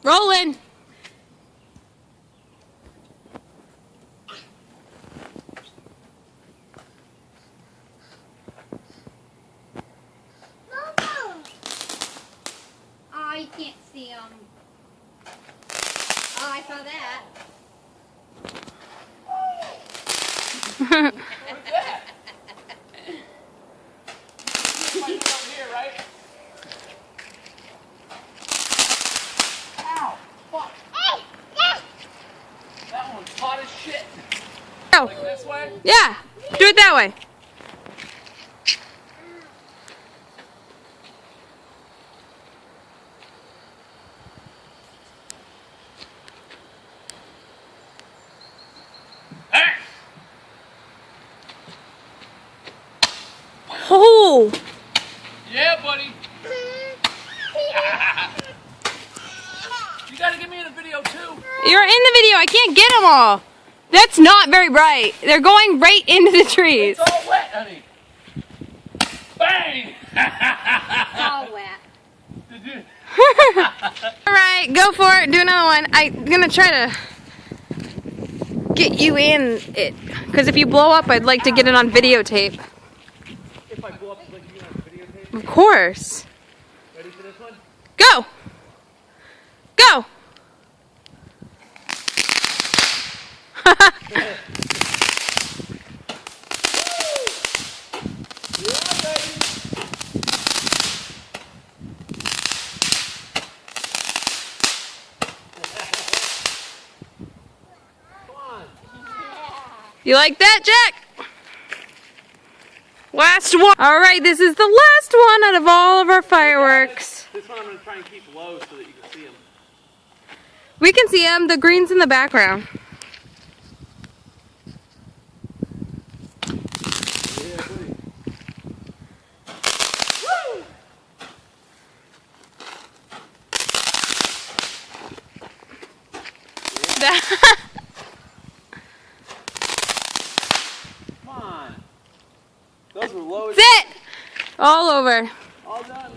Rolling. Oh, you can't see them. Oh, I saw that. What's that? Here, right? Ow! Fuck! That one's hot as shit. Go. Like this way? Yeah. Do it that way. Oh. Yeah, buddy. You gotta get me in the video too. You're in the video. I can't get them all. That's not very bright. They're going right into the trees. It's all wet, honey. Bang! It's all wet. Did you? Alright, go for it. Do another one. I'm gonna try to get you in it. Because if you blow up, I'd like to get it on videotape. If I blow up, like you on videotape. Of course. Ready for this one? Go! Go! Yeah, baby. Come on. You like that, Jack? Last one. Alright, this is the last one out of all of our fireworks. This one I'm going to try and keep low so that you can see them. We can see them. The green's in the background. Yeah, buddy. Come on. Those were low as That's it! All over. all done.